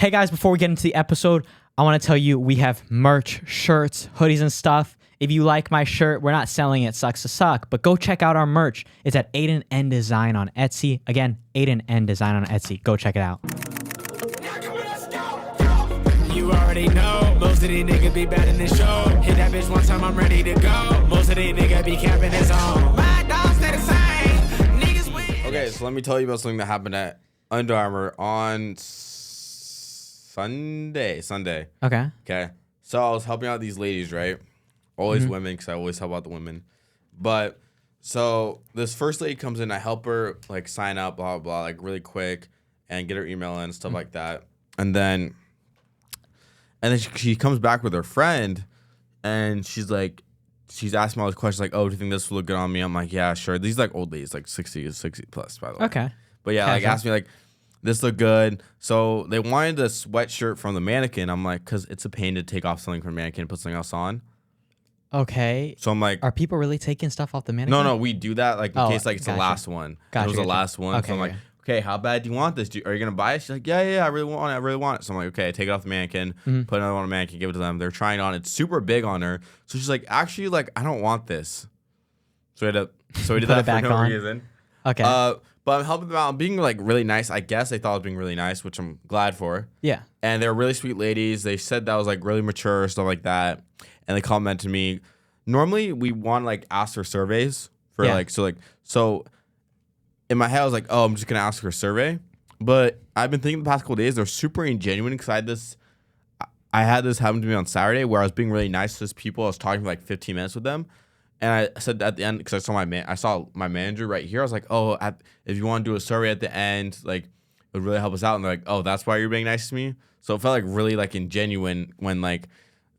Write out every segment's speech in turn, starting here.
Hey guys, before we get into the episode, I want to tell you we have merch, shirts, hoodies, and stuff. If you like my shirt, we're not selling it, sucks to suck, but go check out our merch. It's at Aidan and Design on Etsy. Again, Aidan and Design on Etsy. Go check it out. You already know, most of these niggas be bad in the show. Hit that bitch one time, I'm ready to go. Most of these niggas be capping his own. My dogs stay the same. Niggas win. Okay, so let me tell you about something that happened at Under Armour on Sunday. Okay. So I was helping out these ladies, right? Always women, because I always help out the women. But so this first lady comes in, I help her like sign up, blah, blah, blah, like really quick and get her email in and stuff like that. And then she comes back with her friend and she's asking all these questions like, oh, do you think this will look good on me? I'm like, yeah, sure. These like old ladies, like 60 plus, by the way. Okay. But yeah, like asked me like, this look good. So they wanted a sweatshirt from the mannequin. I'm like, because it's a pain to take off something from a mannequin and put something else on. Okay. So I'm like, are people really taking stuff off the mannequin? no, we do that like in case like it's the last one. Gotcha. It was the last one. Okay, so I'm like, okay, how bad do you want this? Are you going to buy it? She's like, yeah, I really want it. So I'm like, okay, take it off the mannequin, put another one on the mannequin, give it to them. They're trying it on. It's super big on her. So she's like, actually, like, I don't want this. So we did that for no reason. Okay. But I'm helping them out. I'm being like really nice. I guess they thought I was being really nice, which I'm glad for. Yeah. And they're really sweet ladies. They said that I was like really mature, stuff like that. And they commented me. Normally we want to like ask for surveys for so in my head I was like, oh, I'm just gonna ask for a survey. But I've been thinking the past couple of days they're super ingenuine because I had this happen to me on Saturday where I was being really nice to these people. I was talking for like 15 minutes with them. And I said at the end, because I saw my manager right here. I was like, oh, if you want to do a survey at the end, like, it would really help us out. And they're like, oh, that's why you're being nice to me? So it felt like really like ingenuine when like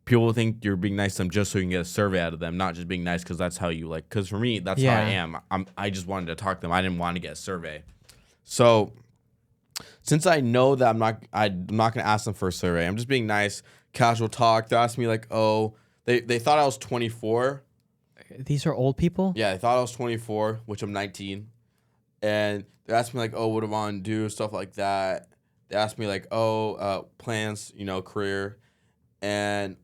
people think you're being nice to them just so you can get a survey out of them, not just being nice because that's how you like. Because for me, that's how I am. I just wanted to talk to them. I didn't want to get a survey. So since I know that I'm not going to ask them for a survey, I'm just being nice, casual talk. They asked me like, oh, they thought I was 24. These are old people? Yeah, they thought I was 24, which I'm 19. And they asked me, like, oh, what do I want to do? Stuff like that. They asked me, like, plans, career. And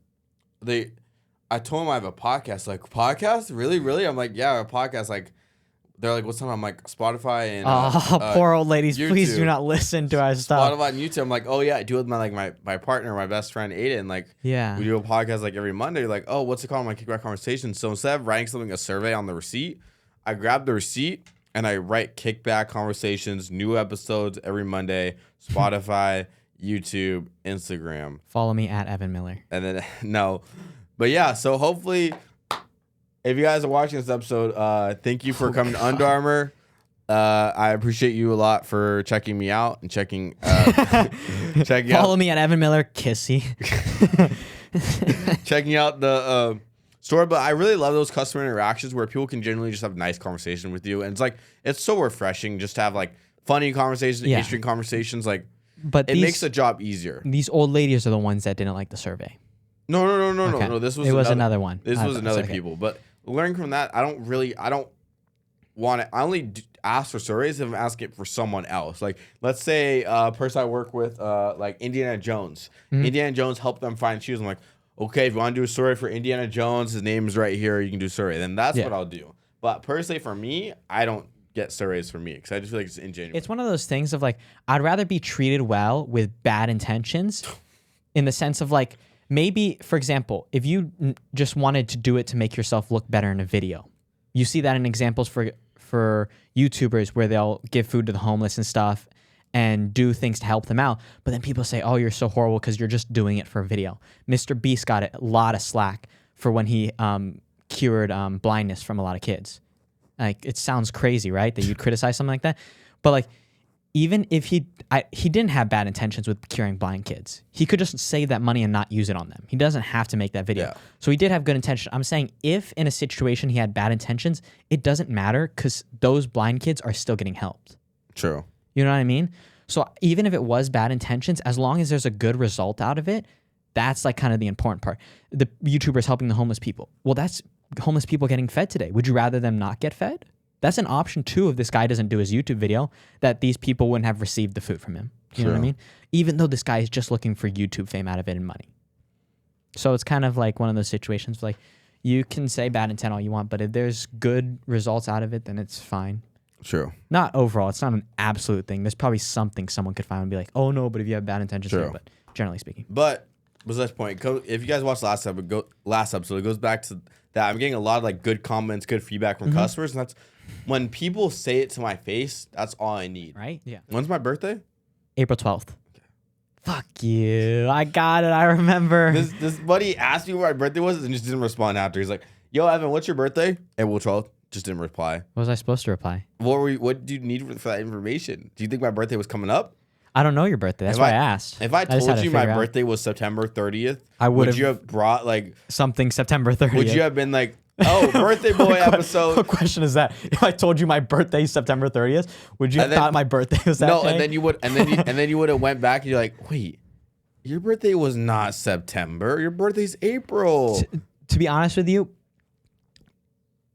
I told them I have a podcast. Like, podcast? Really? I'm like, yeah, I have a podcast. Like, they're like, what's on? I'm like, Spotify and poor old ladies. YouTube. Please do not listen to our stuff. Spotify and YouTube. I'm like, oh yeah, I do it with my partner, my best friend Aidan. Like, yeah, we do a podcast like every Monday. Like, oh, what's it called? My Kickback Conversations. So instead of writing a survey on the receipt, I grab the receipt and I write Kickback Conversations, new episodes every Monday, Spotify, YouTube, Instagram. Follow me at Evan Miller. And then but yeah. So hopefully, if you guys are watching this episode, thank you for coming to Under Armour. I appreciate you a lot for checking me out and checking Follow me at Evan Miller Kissy. Checking out the store. But I really love those customer interactions where people can genuinely just have nice conversation with you. And it's like, it's so refreshing just to have like funny conversations, interesting conversations. Like, but it makes the job easier. These old ladies are the ones that didn't like the survey. No. Okay. No, this was another one. This was another people. But learning from that, I don't want it. I only ask for surveys if I'm asking it for someone else. Like, let's say a person I work with, like Indiana Jones. Indiana Jones helped them find shoes. I'm like, okay, if you want to do a survey for Indiana Jones, his name is right here. You can do a survey. Then that's what I'll do. But personally, for me, I don't get surveys for me because I just feel like it's ingenuine. It's one of those things of like, I'd rather be treated well with bad intentions in the sense of like, maybe, for example, if you just wanted to do it to make yourself look better in a video, you see that in examples for YouTubers where they'll give food to the homeless and stuff and do things to help them out. But then people say, oh, you're so horrible because you're just doing it for a video. Mr. Beast got a lot of slack for when he cured blindness from a lot of kids. Like, it sounds crazy, right? That you'd criticize something like that. But like, even if he didn't have bad intentions with curing blind kids. He could just save that money and not use it on them. He doesn't have to make that video. Yeah. So he did have good intention. I'm saying if in a situation he had bad intentions, it doesn't matter because those blind kids are still getting helped. True. You know what I mean? So even if it was bad intentions, as long as there's a good result out of it, that's like kind of the important part. The YouTubers helping the homeless people. Well, that's homeless people getting fed today. Would you rather them not get fed? That's an option too if this guy doesn't do his YouTube video, that these people wouldn't have received the food from him. You know what I mean? Even though this guy is just looking for YouTube fame out of it and money. So it's kind of like one of those situations like you can say bad intent all you want, but if there's good results out of it, then it's fine. True. Not overall. It's not an absolute thing. There's probably something someone could find and be like, oh no, but if you have bad intentions here, but generally speaking. But besides point, if you guys watched last episode, it goes back to that. I'm getting a lot of like good comments, good feedback from customers, and that's when people say it to my face. That's all I need. Right? Yeah. When's my birthday? April 12th. Fuck you. I got it. I remember. This buddy asked me what my birthday was and just didn't respond after. He's like, yo, Evan, what's your birthday? April 12th. Just didn't reply. What was I supposed to reply? What do you need for that information? Do you think my birthday was coming up? I don't know your birthday. That's why I asked. If I told you my birthday was September 30th, would you have brought like something September 30th? Would you have been like, oh, birthday boy episode? What question is that? If I told you my birthday is September 30th, would you have thought my birthday was that day? No, and then you would, and then you would have went back and you're like, wait, your birthday was not September. Your birthday's April. To be honest with you,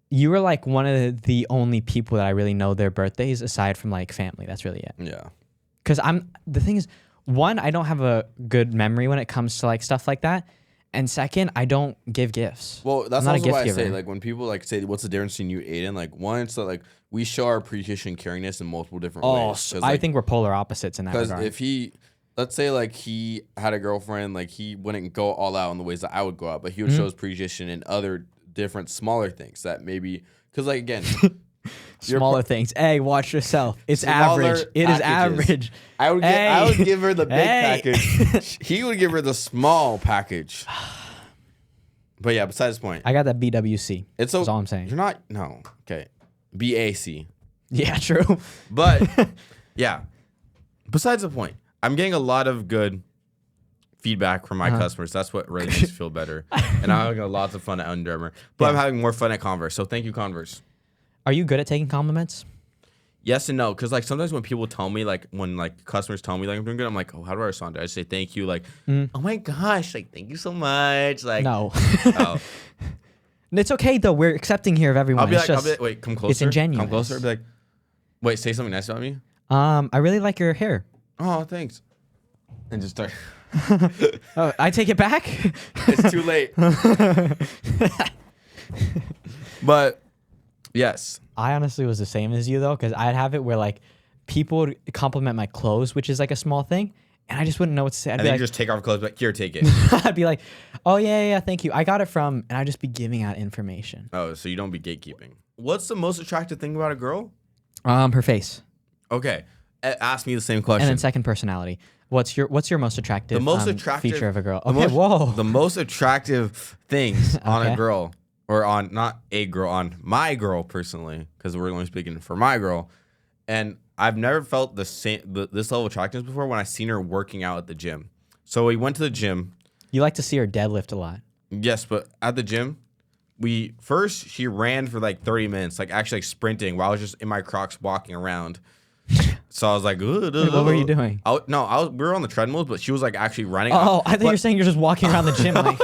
you were like one of the only people that I really know their birthdays aside from like family. That's really it. Yeah. Because the thing is, one, I don't have a good memory when it comes to like stuff like that. And second, I don't give gifts. Well, that's also why I say, like, when people like say, what's the difference between you and Aidan? Like, one, it's like we show our appreciation and caringness in multiple different ways. So I think we're polar opposites in that regard. Because if let's say like he had a girlfriend, like he wouldn't go all out in the ways that I would go out, but he would show his appreciation in other different smaller things that maybe, because like again, smaller things. Hey, watch yourself. It's average. It is average. I would give her the big package. He would give her the small package. But yeah, besides the point. I got that BWC. That's all I'm saying. You're not, no. Okay. BAC. Yeah, true. But yeah, besides the point, I'm getting a lot of good feedback from my customers. That's what really makes me feel better. And I'm having lots of fun at Under Armour. But I'm having more fun at Converse. So thank you, Converse. Are you good at taking compliments? Yes and no. Because like sometimes when people tell me, like when like customers tell me like I'm doing good, I'm like, oh, how do I respond? I just say thank you. Like, oh my gosh, like thank you so much. Like, no. It's okay though. We're accepting here of everyone. I'll be like, wait, come closer. It's ingenuous. Come closer. I'll be like, wait, say something nice about me. I really like your hair. Oh, thanks. And just start. Oh, I take it back. It's too late. But yes, I honestly was the same as you though, because I'd have it where like people would compliment my clothes, which is like a small thing, and I just wouldn't know what to say. I'd and be then like, you just take off clothes, but here, take it. I'd be like, oh yeah, thank you. I got it from, and I'd just be giving out information. Oh, so you don't be gatekeeping. What's the most attractive thing about a girl? Her face. Okay, ask me the same question. And then second, personality. What's your most attractive, feature of a girl? Okay, the most attractive things on a girl, or on not a girl, on my girl personally, because we're only speaking for my girl, and I've never felt this level of attractiveness before when I seen her working out at the gym. So we went to the gym. You like to see her deadlift a lot. Yes, but at the gym, she ran for like 30 minutes, like actually like sprinting while I was just in my Crocs walking around. So I was like, what were you doing? We were on the treadmills, but she was like actually running. Oh, I thought you were saying you're just walking around the gym. Like,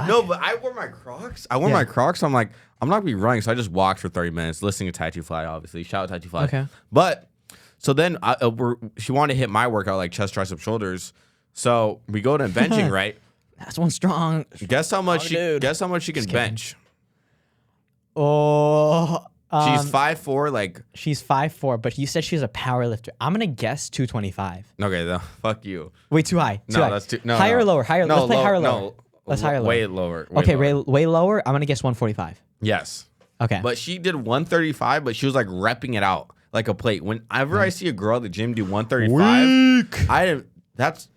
no, but I wore my Crocs. My Crocs. So I'm like, I'm not gonna be running. So I just walked for 30 minutes, listening to Tattoo Fly, obviously. Shout out Tattoo Fly. Okay. But so then she wanted to hit my workout, like chest, tricep, shoulders. So we go to benching, right? That's one strong. Guess how much she can bench. Oh. She's 5'4", like she's 5'4", but you said she's a power lifter. I'm gonna guess 225. Okay, then fuck you. Wait, too high. That's too no. Higher no. or lower? Higher. No, let's play higher or lower. No, let's higher or lower. Way lower. Way lower. I'm gonna guess 145. Yes. Okay. But she did 135, but she was like repping it out like a plate. Whenever I see a girl at the gym do 135, that's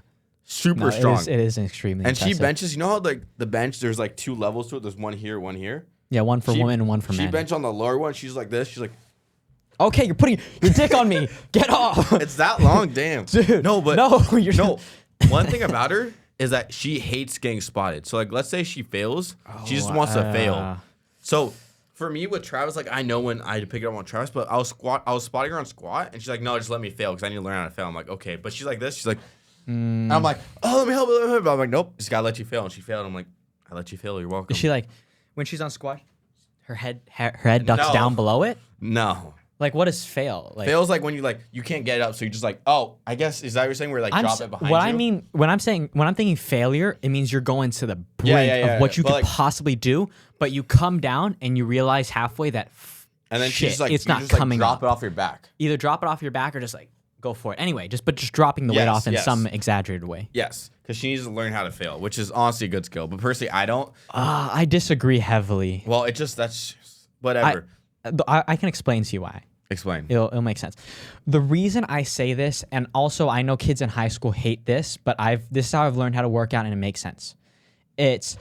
super strong. It is extremely. And impressive. she benches. You know how like the bench, there's like two levels to it. There's one here, one here. Yeah, one for women and one for men. She bench on the lower one. She's like this. She's like, okay, you're putting your dick on me. Get off. It's that long, damn. Dude. No, but you're no. One thing about her is that she hates getting spotted. So like, let's say she fails, she just wants to fail. So for me with Travis, like I know when I had to pick it up on Travis, but I was spotting her on squat, and she's like, no, just let me fail because I need to learn how to fail. I'm like, okay, but she's like this. She's like, and I'm like, oh, let me help. But I'm like, nope, just gotta let you fail. And she failed. I'm like, I let you fail. You're welcome. Is she like, when she's on squat, her head ducks down below it? No. Like, what is fail? Like, Fail's like when you can't get it up, so you're just like, oh, I guess is that what you're saying? Where drop it behind you. I mean when I'm thinking failure, it means you're going to the brink of what you could possibly do, but you come down and you realize halfway that and then shit, she's like, it's not just coming drop up. it off your back. Either drop it off your back or just like go for it. Anyway, just dropping the weight off in some exaggerated way. Yes, because she needs to learn how to fail, which is honestly a good skill. But personally, I don't. I disagree heavily. Well, that's whatever. I can explain to you why. Explain. It'll make sense. The reason I say this, and also I know kids in high school hate this, but this is how I've learned how to work out, and it makes sense. It's,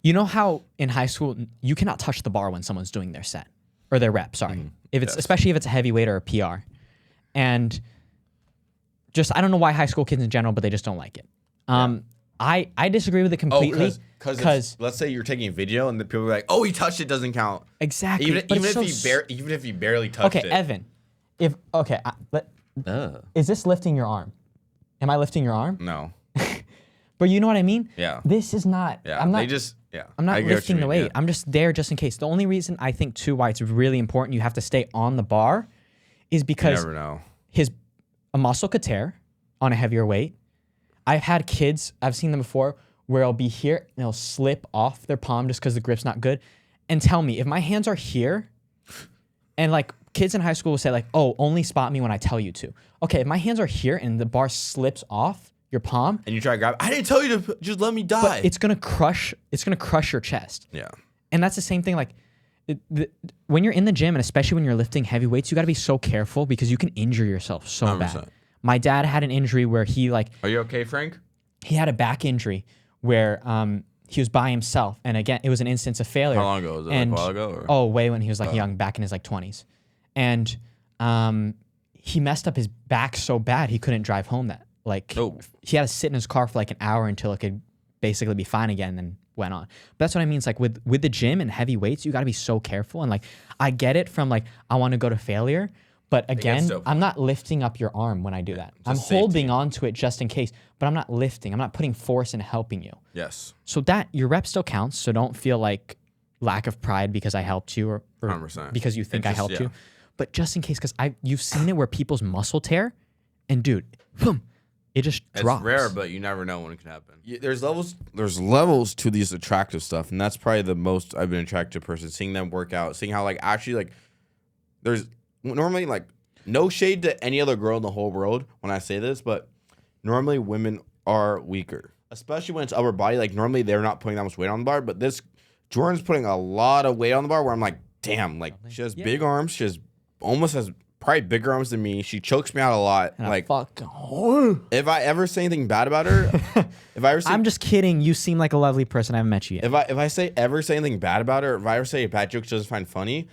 you know how in high school you cannot touch the bar when someone's doing their set or their rep. Sorry, especially if it's a heavyweight or a PR, and just I don't know why high school kids in general, but they just don't like it. I disagree with it completely. Because let's say you're taking a video and the people are like, "Oh, he touched it, doesn't count." Exactly. Even if he barely touched it. Okay, Evan. Is this lifting your arm? Am I lifting your arm? No. But you know what I mean? Yeah. This is not. Yeah. I'm not. I'm not lifting the weight. Yeah. I'm just there just in case. The only reason I think too why it's really important you have to stay on the bar is because you never know. A muscle could tear on a heavier weight. I've had kids, I've seen them before, where I'll be here and they'll slip off their palm just because the grip's not good. And tell me, if my hands are here, and like kids in high school will say like, oh, only spot me when I tell you to. Okay, if my hands are here and the bar slips off your palm. And you try to grab it, I didn't tell you to just let me die. But it's gonna crush your chest. Yeah. And that's the same thing, like, when you're in the gym, and especially when you're lifting heavy weights, you gotta be so careful because you can injure yourself so 100%. bad. My dad had an injury where he like... Are you okay, Frank? He had a back injury where he was by himself. And again, it was an instance of failure. How long ago? Was it like a while ago? Or? Oh, way when he was like young, back in his like 20s. And he messed up his back so bad he couldn't drive home he had to sit in his car for like an hour until it could basically be fine again and then went on. But that's what I mean. It's like with the gym and heavy weights, you got to be so careful. And like, I get it from like, I want to go to failure. But again, I'm not lifting up your arm when I do that. I'm holding on to it just in case, but I'm not lifting. I'm not putting force into helping you. Yes. So that your rep still counts. So don't feel like lack of pride because I helped you or 100%. Because you think I helped you. But just in case, because you've seen it where people's muscle tear, and dude, boom, it just drops. It's rare, but you never know when it can happen. There's levels to these attractive stuff, and that's probably the most I've been attracted to a person. Seeing them work out, seeing how like actually like there's. Normally, like, no shade to any other girl in the whole world when I say this, but normally women are weaker, especially when it's upper body. Like, normally they're not putting that much weight on the bar, but Jordan's putting a lot of weight on the bar where I'm like, damn, like, she has big arms. She has probably bigger arms than me. She chokes me out a lot. And like, if I ever say anything bad about her, I'm just kidding. You seem like a lovely person. I haven't met you yet. If I ever say anything bad about her, if I ever say a bad joke she doesn't find funny,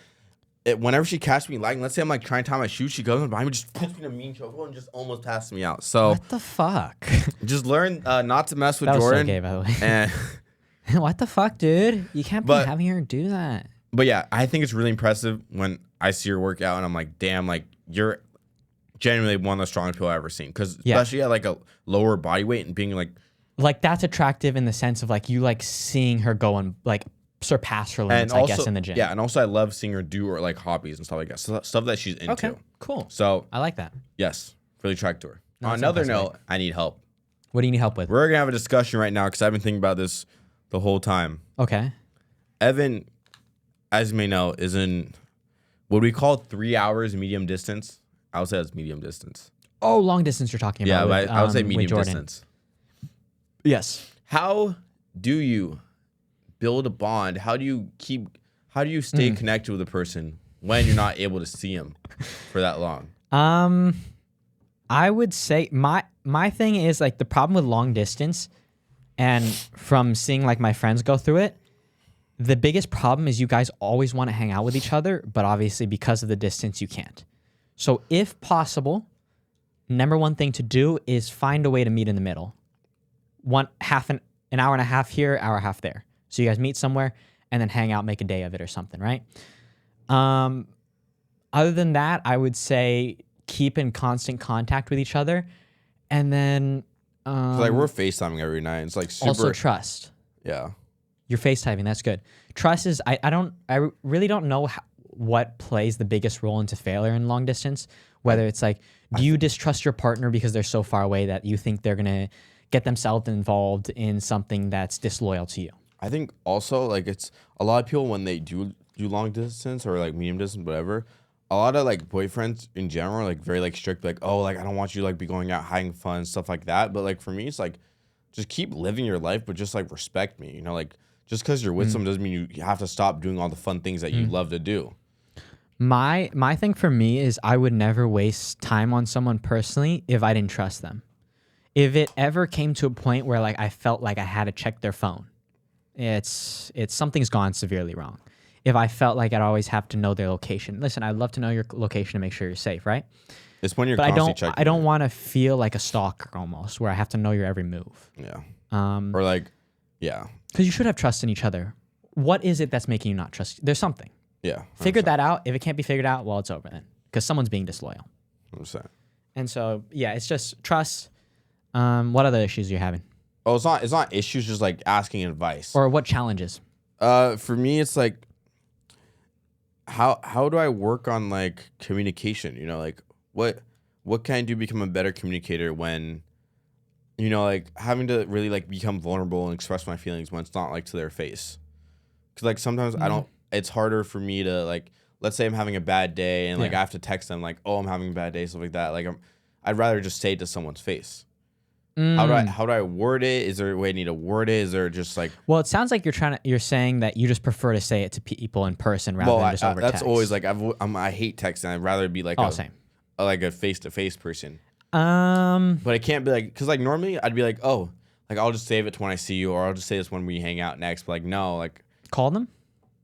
whenever she catches me lagging, let's say I'm like trying to tie my shoes, she goes behind me, just puts me in a mean chokehold and just almost passes me out. So what the fuck? Just learn not to mess with that Jordan. Was so gay, by the way. And what the fuck, dude? You can't be having her do that. But yeah, I think it's really impressive when I see her work out and I'm like, damn, like you're genuinely one of the strongest people I've ever seen. Because especially at like a lower body weight and being like that's attractive in the sense of like you like seeing her go and like surpass her limits, I guess, in the gym. Yeah, and also I love seeing her do her like hobbies and stuff like that. So stuff that she's into. Okay, cool. So I like that. Yes, really attracted to her. On another note, I need help. What do you need help with? We're gonna have a discussion right now because I've been thinking about this the whole time. Okay. Evan, as you may know, is in what we call 3 hours medium distance. I would say it's medium distance. Oh, long distance you're talking about. Yeah, I would say medium distance. Yes. How do you build a bond? How do you stay connected with a person when you're not able to see him for that long? I would say my thing is like the problem with long distance, and from seeing like my friends go through it, the biggest problem is you guys always want to hang out with each other, but obviously because of the distance you can't. So if possible, number one thing to do is find a way to meet in the middle. An hour and a half here, hour and a half there. So you guys meet somewhere and then hang out, make a day of it or something, right? Other than that, I would say keep in constant contact with each other, and then like we're FaceTiming every night. It's like super. Also trust. Yeah. You're FaceTiming. That's good. Trust is I really don't know what plays the biggest role into failure in long distance. Whether it's like, do you distrust your partner because they're so far away that you think they're gonna get themselves involved in something that's disloyal to you? I think also like it's a lot of people when they do long distance or like medium distance, whatever. A lot of like boyfriends in general are like very like strict, like, oh, like I don't want you to like be going out having fun, stuff like that. But like for me, it's like just keep living your life, but just like respect me, you know, like just because you're with someone doesn't mean you have to stop doing all the fun things that you love to do. My thing for me is I would never waste time on someone personally if I didn't trust them. If it ever came to a point where like I felt like I had to check their phone, it's something's gone severely wrong. If I felt like I'd always have to know their location. Listen, I'd love to know your location to make sure you're safe, right? It's when you're But constantly checking. I don't want to feel like a stalker almost, where I have to know your every move. Yeah. Or like, yeah. Because you should have trust in each other. What is it that's making you not trust? There's something. Yeah. Figure that out. If it can't be figured out, well, it's over then. Because someone's being disloyal. 100%. And so, yeah, it's just trust. What other issues are you having? Oh, it's not issues, just like asking advice. Or what challenges? For me, it's like, how do I work on like communication? You know, like what can I do to become a better communicator when, you know, like having to really like become vulnerable and express my feelings when it's not like to their face. Cause like sometimes it's harder for me to like, let's say I'm having a bad day and like I have to text them like, oh, I'm having a bad day, stuff like that. Like I'd rather just say it to someone's face. How do I word it? Is there a way I need to word it? Is there just like? Well, it sounds like you're saying that you just prefer to say it to people in person rather than just over text. That's always like I hate texting. I'd rather be like a face-to-face person. But it can't be like, because like normally I'd be like, oh, like I'll just save it to when I see you, or I'll just say this when we hang out next. But like no, like call them.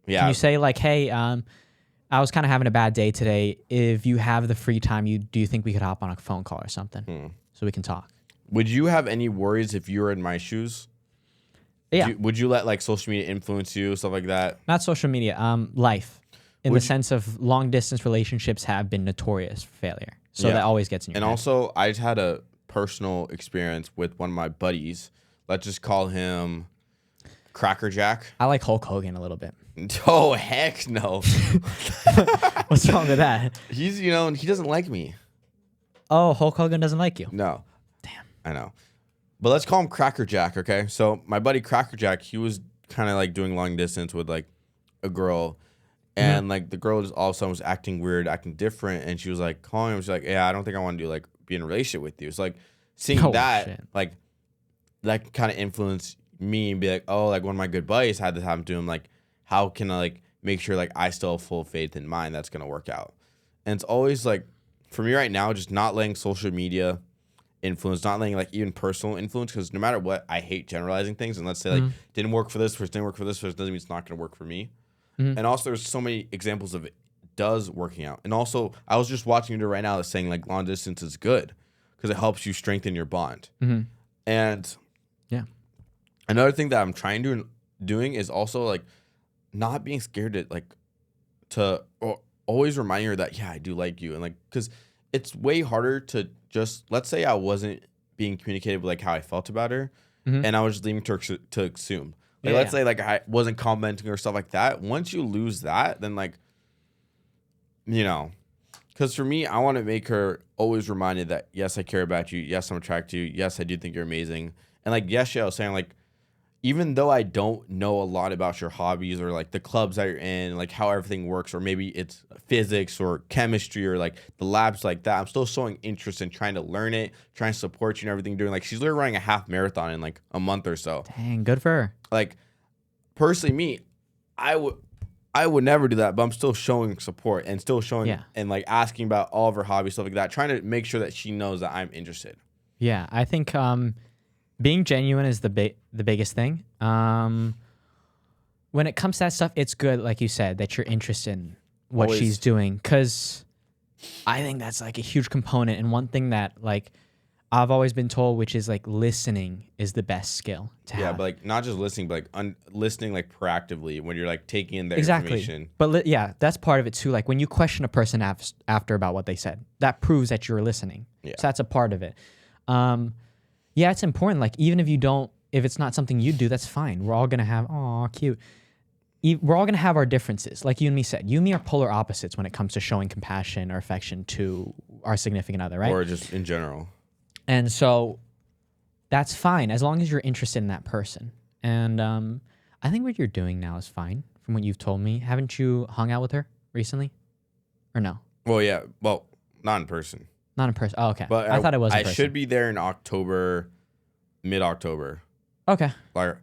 Yeah. Can you say like, hey, I was kind of having a bad day today. If you have the free time, do you think we could hop on a phone call or something so we can talk? Would you have any worries if you were in my shoes? Yeah. Would you let like social media influence you, stuff like that? Not social media. Life, in the sense of long distance relationships have been notorious for failure. So that always gets in your head. And also, I just had a personal experience with one of my buddies. Let's just call him Cracker Jack. I like Hulk Hogan a little bit. Oh heck no! What's wrong with that? He's he doesn't like me. Oh, Hulk Hogan doesn't like you. No. I know. But let's call him Cracker Jack, okay? So my buddy Cracker Jack, he was kind of like doing long distance with like a girl. And like the girl just all of a sudden was acting weird, acting different. And she was like calling him. She's like, yeah, I don't think I want to be in a relationship with you. It's like seeing like that kind of influenced me and be like, oh, like one of my good buddies had this happen to him. Like, how can I like make sure like I still have full faith in mine that's going to work out? And it's always like, for me right now, just not letting social media influence, not letting like even personal influence, because no matter what, I hate generalizing things. And let's say like didn't work for this person, doesn't mean it's not going to work for me. And also there's so many examples of it does working out. And also I was just watching it right now that's saying like long distance is good because it helps you strengthen your bond. And yeah, another thing that I'm trying to doing is also like not being scared to or always reminding her that I do like you, and like because it's way harder to just, let's say I wasn't being communicated with like how I felt about her, and I was just leaving to assume. Like let's say like I wasn't commenting or stuff like that. Once you lose that, then like, because for me, I want to make her always reminded that yes, I care about you. Yes, I'm attracted to you. Yes, I do think you're amazing. And like yesterday, I was saying like, even though I don't know a lot about your hobbies or like the clubs that you're in, like how everything works, or maybe it's physics or chemistry or like the labs like that, I'm still showing interest in trying to learn it, trying to support you and everything doing. Like she's literally running a half marathon in like a month or so. Dang, good for her. Like personally, me, I would never do that, but I'm still showing support and still showing and like asking about all of her hobbies, stuff like that, trying to make sure that she knows that I'm interested. Yeah, I think being genuine is the biggest thing. When it comes to that stuff, it's good, like you said, that you're interested in what she's doing, because I think that's like a huge component. And one thing that like I've always been told, which is like listening is the best skill to have. But like not just listening, but like listening like proactively when you're like taking in their information. But that's part of it too. Like when you question a person after about what they said, that proves that you're listening. Yeah. So that's a part of it. Yeah, it's important. Like even if it's not something you do, that's fine. We're all gonna have, aw, cute. we're all going to have our differences. Like you and me said, you and me are polar opposites when it comes to showing compassion or affection to our significant other, right? Or just in general. And so that's fine as long as you're interested in that person. And I think what you're doing now is fine from what you've told me. Haven't you hung out with her recently? Or no? Well, yeah. Well, not in person. Not in person. Oh, okay. But I thought it was in I person. should be there in October, mid-October. Okay. Like,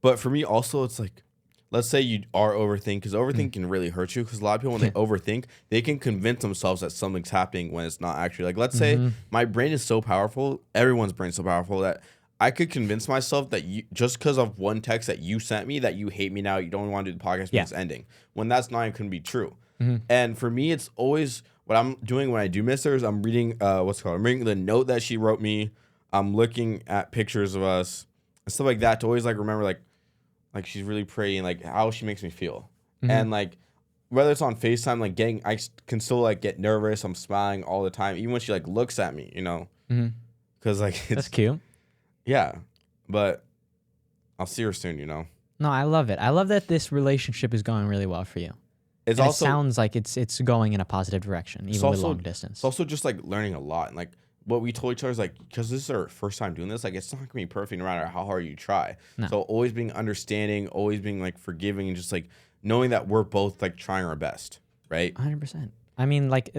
but for me also, it's like, let's say you are overthinking, because overthinking can really hurt you. Because a lot of people, when they overthink, they can convince themselves that something's happening when it's not actually. Like, let's say my brain is so powerful, everyone's brain is so powerful that I could convince myself that you, just because of one text that you sent me, that you hate me now, you don't want to do the podcast because it's ending. When that's not even going to be true. And for me, it's always what I'm doing when I do miss her is I'm reading I'm reading the note that she wrote me. I'm looking at pictures of us and stuff like that to always like remember like she's really pretty and like how she makes me feel. And like whether it's on FaceTime, like I can still like get nervous. I'm smiling all the time, even when she like looks at me, you know, because like That's cute. Yeah, but I'll see her soon, you know. No, I love it. I love that this relationship is going really well for you. It's And also it sounds like it's going in a positive direction, even with long distance. It's also just like learning a lot. And like what we told each other is like, because this is our first time doing this, like it's not gonna be perfect no matter how hard you try. No. So always being understanding, always being like forgiving, and just like knowing that we're both like trying our best, right? 100%. I mean, like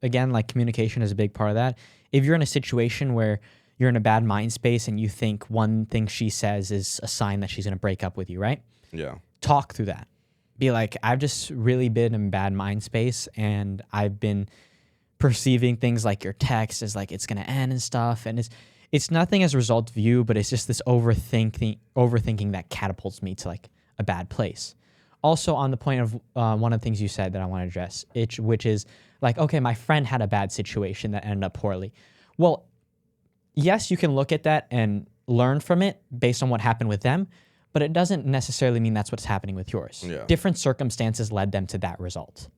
again, like communication is a big part of that. If you're in a situation where you're in a bad mind space and you think one thing she says is a sign that she's gonna break up with you, right? Yeah. Talk through that. Be like, I've just really been in bad mind space and I've been perceiving things like your text as like it's gonna end and stuff, and it's nothing as a result of you, but it's just this overthinking that catapults me to like a bad place. Also, on the point of one of the things you said that I want to address, which is like, okay, my friend had a bad situation that ended up poorly. Well, yes, you can look at that and learn from it based on what happened with them, but it doesn't necessarily mean that's what's happening with yours. Yeah. Different circumstances led them to that result.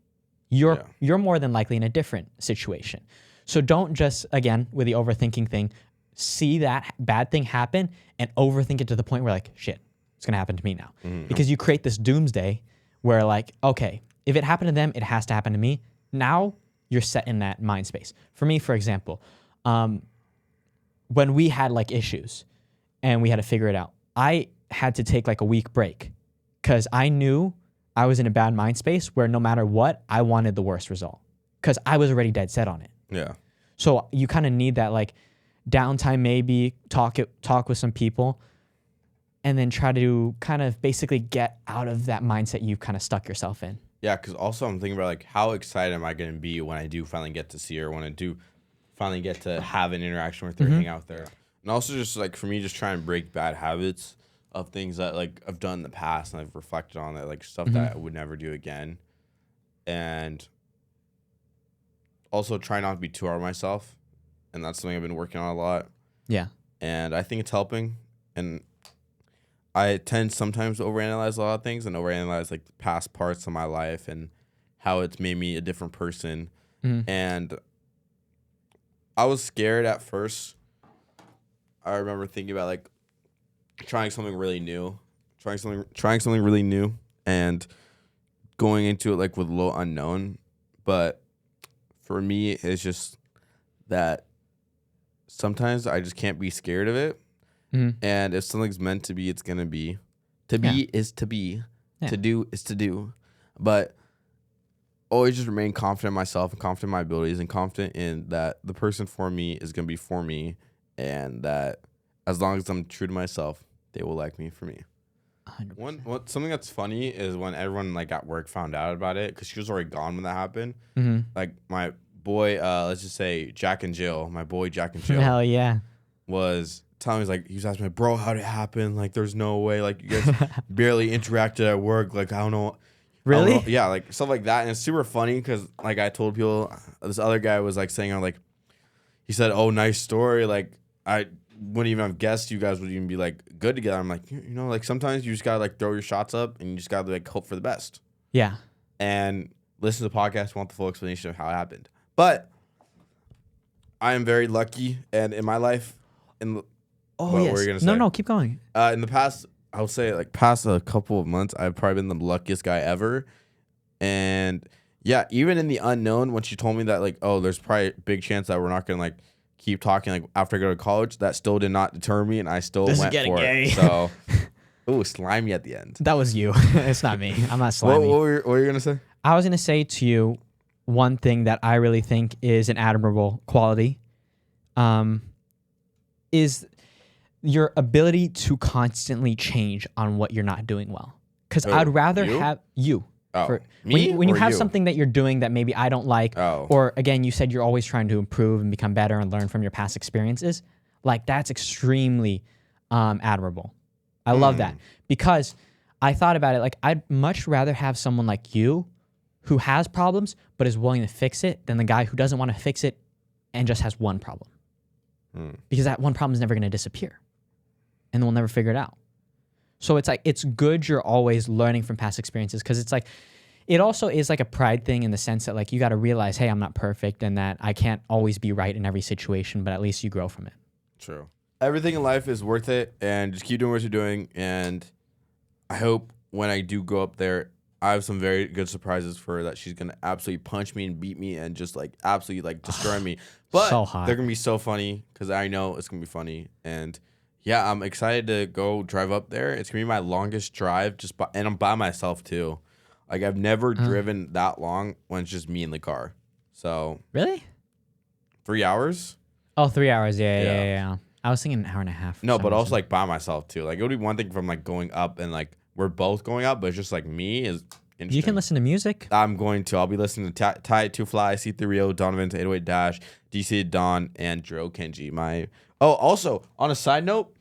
You're more than likely in a different situation. So don't just, again, with the overthinking thing, see that bad thing happen and overthink it to the point where like, shit, it's gonna happen to me now. Because you create this doomsday where like, okay, if it happened to them, it has to happen to me. Now you're set in that mind space. For me, for example, when we had like issues and we had to figure it out, I had to take like a week break because I knew I was in a bad mind space where no matter what, I wanted the worst result because I was already dead set on it. Yeah. So you kind of need that like downtime, maybe talk with some people and then try to kind of basically get out of that mindset you've kind of stuck yourself in. Yeah, because also I'm thinking about like how excited am I going to be when I do finally get to see her, when I do finally get to have an interaction with her, hang out there. And also just like for me, just try and break bad habits of things that like I've done in the past and I've reflected on that, like stuff that I would never do again. And also try not to be too hard on myself. And that's something I've been working on a lot. Yeah. And I think it's helping. And I tend sometimes to overanalyze a lot of things and overanalyze like the past parts of my life and how it's made me a different person. And I was scared at first. I remember thinking about like trying something really new, and going into it like with a little unknown. But for me, it's just that sometimes I just can't be scared of it. And if something's meant to be, it's gonna be. To be is to be. Yeah. To do is to do. But always just remain confident in myself and confident in my abilities and confident in that the person for me is gonna be for me, and that as long as I'm true to myself, they will like me for me. 100%. Something that's funny is when everyone like at work found out about it, because she was already gone when that happened. Like my boy, let's just say Jack and Jill, Hell yeah. was telling me, like, he was asking me, bro, how did it happen? Like, there's no way. Like, you guys barely interacted at work. Like, I don't know. Really? Yeah, like stuff like that. And it's super funny because like I told people, this other guy was like saying, like, he said, oh, nice story. Like, I wouldn't even have guessed you guys would even be like good together. I'm like, you know, like sometimes you just gotta like throw your shots up and you just gotta like hope for the best. Yeah. And listen to the podcast, want the full explanation of how it happened. But I am very lucky, and in my life, Yes. No, keep going. in the past, I would say like past a couple of months, I've probably been the luckiest guy ever. And yeah, even in the unknown, when she told me that like, oh, there's probably a big chance that we're not gonna like keep talking like after I go to college, that still did not deter me, and I still went for it. So, ooh, slimy at the end. That was you. It's not me. I'm not slimy. What were you gonna say? I was gonna say to you, one thing that I really think is an admirable quality, is your ability to constantly change on what you're not doing well. Because I'd rather have you. Oh, me? When you have you? something that you're doing that maybe I don't like, or again, you said you're always trying to improve and become better and learn from your past experiences, like that's extremely admirable. I love that, because I thought about it, like I'd much rather have someone like you who has problems but is willing to fix it than the guy who doesn't want to fix it and just has one problem. Because that one problem is never going to disappear and we'll never figure it out. So it's like, it's good you're always learning from past experiences, because it's like, it also is like a pride thing in the sense that like you got to realize, hey, I'm not perfect and that I can't always be right in every situation, but at least you grow from it. True. Everything in life is worth it, and just keep doing what you're doing. And I hope when I do go up there, I have some very good surprises for her, that she's going to absolutely punch me and beat me and just like absolutely like destroy me. But so hot. They're going to be so funny, because I know it's going to be funny. And yeah, I'm excited to go drive up there. It's going to be my longest drive, and I'm by myself too. Like I've never driven that long when it's just me in the car. So Really? 3 hours? Oh, 3 hours. Yeah. I was thinking an hour and a half. No, but also like by myself too. Like it would be one thing from like going up and like we're both going up, but it's just like me is interesting. You can listen to music. I'll be listening to Ty Two Fly, C3 Rio, Donovan's 808 Dash, DC Don, and Dro Kenji. Also on a side note,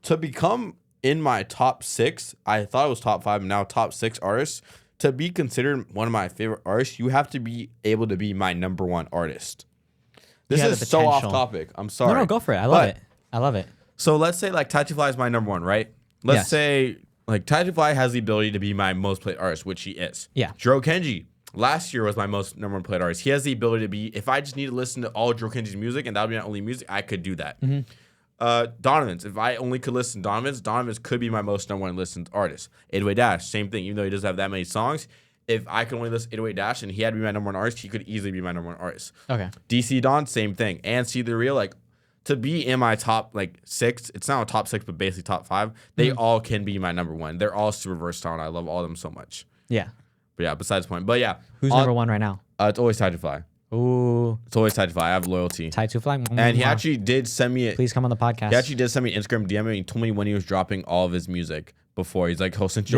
to become in my top 6, I thought it was top 5, and now top 6 artists. To be considered one of my favorite artists, you have to be able to be my number 1 artist. This is so off topic. I'm sorry. No, go for it. I love it. So let's say like Ty Two Fly is my number 1, right? Let's say like Ty Two Fly has the ability to be my most played artist, which he is. Yeah. Dro Kenji last year was my most number 1 played artist. He has the ability to be, if I just need to listen to all Dro Kenji's music and that would be my only music, I could do that. Donovan's, if I only could listen to Donovan's could be my most number 1 listened artist. 808 Dash, same thing. Even though he doesn't have that many songs, if I could only listen to 808 Dash and he had to be my number 1 artist, he could easily be my number 1 artist. Okay. DC Don, same thing. And See the Real, like to be in my top like 6, it's not a top 6, but basically top 5. They all can be my number 1. They're all super versatile, and I love all of them so much. Yeah. But yeah, besides the point. But yeah, who's number 1 right now? It's always Ty Two Fly. Ooh. It's always Ty Two Fly. I have loyalty. Ty Two Fly. And he actually did send me Please come on the podcast. He actually did send me an Instagram DM, and he told me when he was dropping all of his music before. He's like, since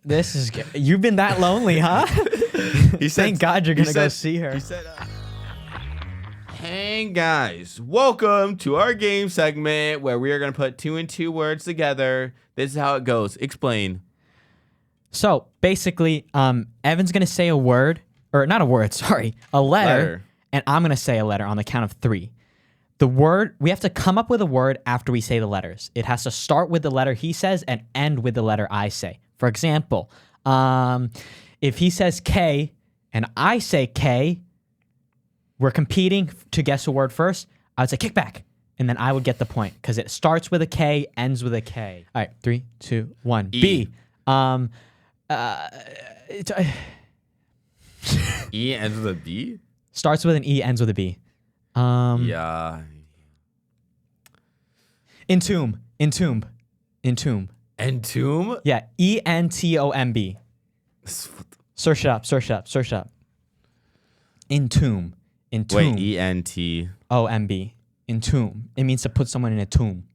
this is you've been that lonely, huh? He said, thank God you're gonna go see her. He said, hey guys, welcome to our game segment where we are gonna put 2 and 2 words together. This is how it goes. Explain. So basically, Evan's gonna say a word. Or not a word, sorry, a letter, and I'm going to say a letter on the count of 3. The word, we have to come up with a word after we say the letters. It has to start with the letter he says and end with the letter I say. For example, if he says K and I say K, we're competing to guess a word first. I would say kickback, and then I would get the point because it starts with a K, ends with a K. All right, 3, 2, 1. E. B. E ends with a B? Starts with an E, ends with a B. Yeah. Entomb. Entomb? Yeah, ENTOMB. Search it up. Entomb. Wait, ENTOMB. Entomb. It means to put someone in a tomb.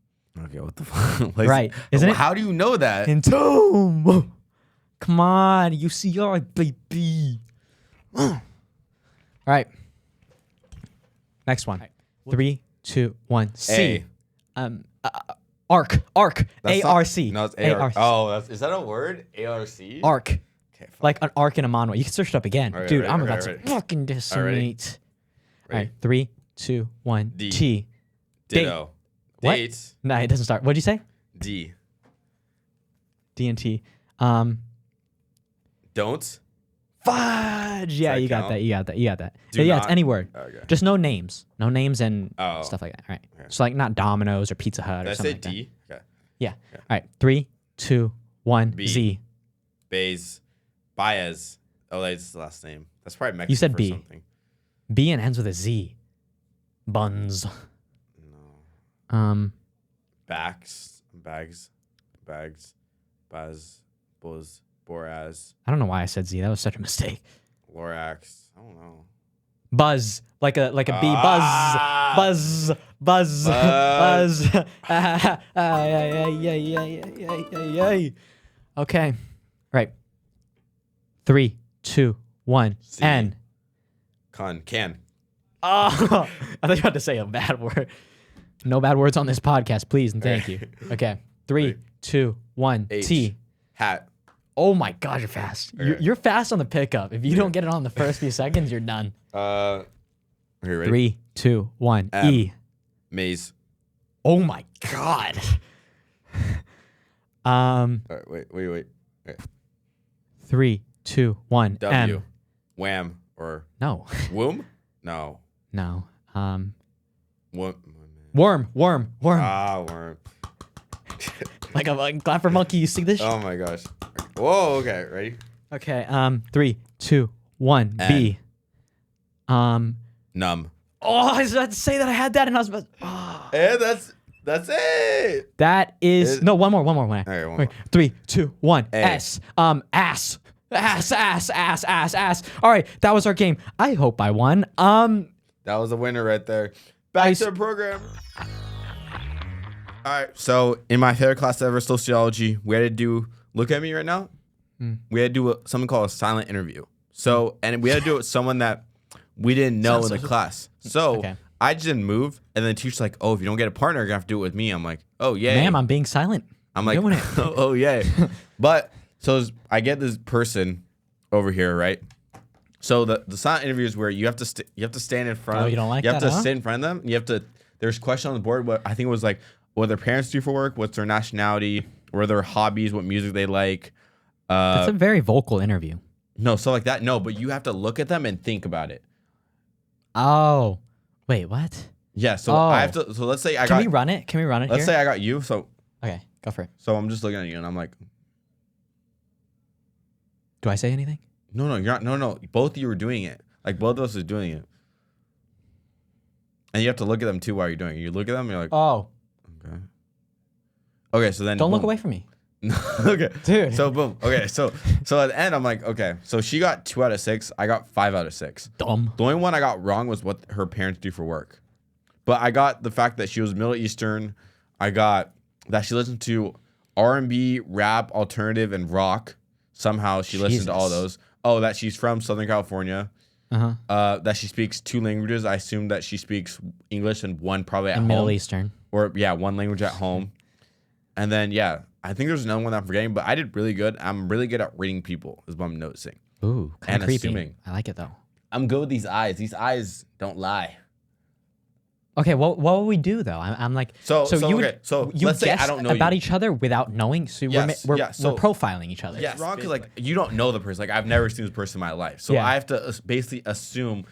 Okay, what the fuck? Right, isn't it? How do you know that? Entomb. Come on, UCR, baby. All right. Next one. 3, 2, 1. C. Arc. ARC. No, it's ARC. Oh, is that a word? ARC? Arc. Okay, like an arc in a manhwa. You can search it up again. Dude, I'm about to fucking decimate. All right. 3, 2, 1. D. T. Ditto. What? Date. No, it doesn't start. What'd you say? D. D and T. Don't. Fudge. Yeah, you got that. Yeah, it's any word. Okay. Just no names. No names and stuff like that. All right. Okay. So like not Domino's or Pizza Hut or something like that. Did I say D? Okay. Yeah. All right. 3, 2, 1. B. Z. Baez. Oh, that's his last name. That's probably Mexican. You said for B. Something. B and ends with a Z. Buns. No. Bags. Buzz. Boraz. I don't know why I said Z. That was such a mistake. Lorax. I don't know. Buzz. Like a bee. Buzz. Okay. Right. 3, 2, 1. C. N. Can. Oh, I thought you were about to say a bad word. No bad words on this podcast, please and thank you. Okay. 3, 2, 1. H. T. Hat. Oh my God, you're fast. Okay. You're fast on the pickup. If you don't get it on the first few seconds, you're done. Okay, ready? 3, 2, 1. M. E. Maze. Oh my God. All right, wait. 3, 2, 1. W. M. Wham or No. womb? No. No. Worm. Worm. Ah, worm. Like a clapper monkey. You see this? Oh my gosh. Whoa. Okay. Ready? Okay. 3, 2, 1. N. B. Numb. Oh, I was about to say that I had that, and I was about. Oh. And that's it. That is no one more. All right, one more. 3, 2, 1. A. S. Ass. Ass. All right, that was our game. I hope I won. That was a winner right there. Back to the program. All right. So in my favorite class ever, sociology, we had to do. Look at me right now. We had to do something called a silent interview. So and we had to do it with someone that we didn't know in the class. So Okay. I just didn't move, and then the teacher's like, "Oh, if you don't get a partner, you're gonna have to do it with me." I'm like, "Oh yeah." Ma'am, I'm being silent. I'm like, doing it. oh yeah. But so I get this person over here, right? So the silent interview is where you have to stand in front. Oh, of, you don't like You have that, to huh? sit in front of them. You have to. There's a question on the board. What I think it was like, what their parents do for work, what's their nationality, what are their hobbies, what music they like. That's a very vocal interview. No, stuff like that. No, but you have to look at them and think about it. Oh, wait, what? Yeah. So I have to. So let's say Can we run it? Let's here? say I got you. So Okay, go for it. I'm just looking at you and I'm like, Do I say anything? no, you're not. No. Both of you were doing it. Like both of us is doing it. And you have to look at them too while you're doing it. You look at them and you're like, Oh, okay, so then don't look boom. away from me. Okay. Dude. So boom. Okay, so at the end I'm like, okay. So she got 2 out of 6. I got 5 out of 6. Dumb. The only one I got wrong was what her parents do for work. But I got the fact that she was Middle Eastern. I got that she listened to R&B, rap, alternative, and rock. Somehow she listened to all those. Oh, that she's from Southern California. That she speaks 2 languages. I assume that she speaks English and one probably at home. Middle Eastern. Or yeah, one language at home. And then yeah, I think there's another one that I'm forgetting, but I did really good. I'm really good at reading people, is what I'm noticing. Ooh, kind And of creepy. assuming. I like it though. I'm good with these eyes. These eyes don't lie. Okay, what will we do though? I'm like, So you okay, so you let's say I guess don't know about you. each other without knowing. So Yes, we're yeah, so- profiling each other. Yeah, it's wrong because like you don't know the person. Like I've never seen this person in my life, so Yeah. I have to basically assume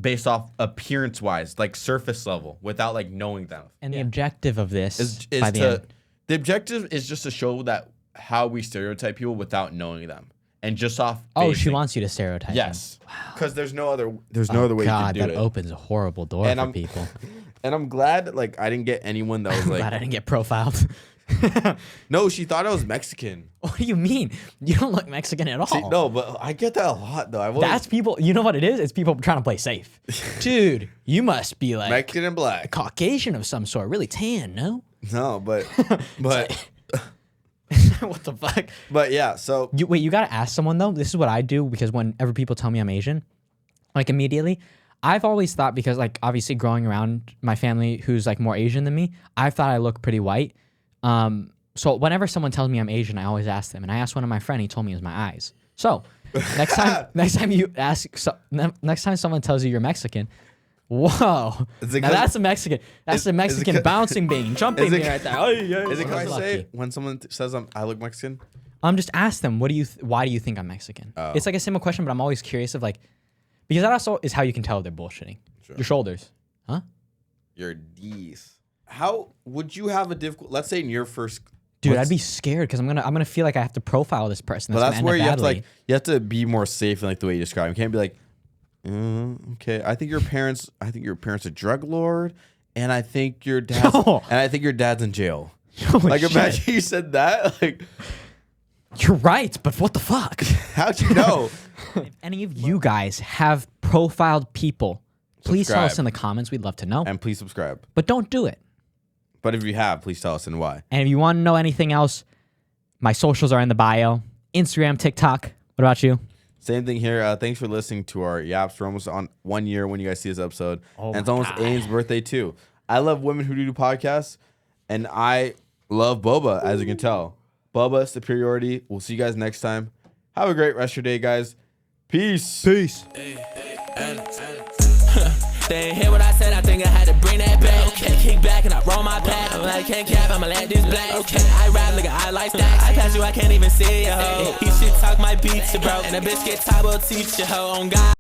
based off appearance wise, like surface level, without like knowing them. And the objective of this Is by the end. the objective is just to show that how we stereotype people without knowing them, and just off. Oh, basic- she wants you to stereotype. Yes, because there's no other way you God, can do that it. opens a horrible door And for I'm- people. And I'm glad like I didn't get anyone that was Glad I like, didn't get profiled. no, she thought I was Mexican. What do you mean? You don't look Mexican at all. See, no, but I get that a lot though. I've always That's people. You know what it is? It's people trying to play safe. Dude, you must be like Mexican and black. Caucasian of some sort. Really tan, no? No, but What the fuck? but yeah. So You gotta ask someone though. This is what I do because whenever people tell me I'm Asian, like immediately, I've always thought because like obviously growing around my family who's like more Asian than me, I've thought I look pretty white. So whenever someone tells me I'm Asian, I always ask them. And I asked one of my friends, he told me it was my eyes. So next time you ask, next time someone tells you you're Mexican, whoa, now that's a Mexican. That's a Mexican bouncing bean, jumping bean right there. is it can I Lucky. say when someone says I look Mexican? Just ask them, why do you think I'm Mexican? Oh. It's like a simple question, but I'm always curious of like, because that also is how you can tell they're bullshitting. Sure. Your shoulders, huh? Your D's. How would you have a difficult? Let's say in your first Dude, I'd be scared because I'm gonna feel like I have to profile this person. But that's where you have to be more safe in like the way you describe. You can't be like, okay, I think your parents are drug lord, and I think your dad's in jail. Holy like shit. imagine you said that. Like, you're right, but what the fuck? how'd you know? If any of you guys have profiled people, please tell us Subscribe. in the comments. We'd love to know. And please subscribe. But don't do it. But if you have, please tell us and why. And if you want to know anything else, my socials are in the bio. Instagram, TikTok. What about you? Same thing here. Thanks for listening to our yaps. We're almost on 1 year when you guys see this episode. Oh and it's my almost God. Aidan's birthday too. I love women who do podcasts. And I love boba, as you can tell. Boba, superiority. We'll see you guys next time. Have a great rest of your day, guys. Peace. Peace. They ain't hear what I said, I think I had to bring that back. Okay, kick back and I roll my pack. I'm like, can't cap, I'ma let this black. Okay, I rap, nigga, I like stacks. I pass you, I can't even see ya, ho. He shit talk my beats, bro. And a bitch get top, will teach ya, ho. On God.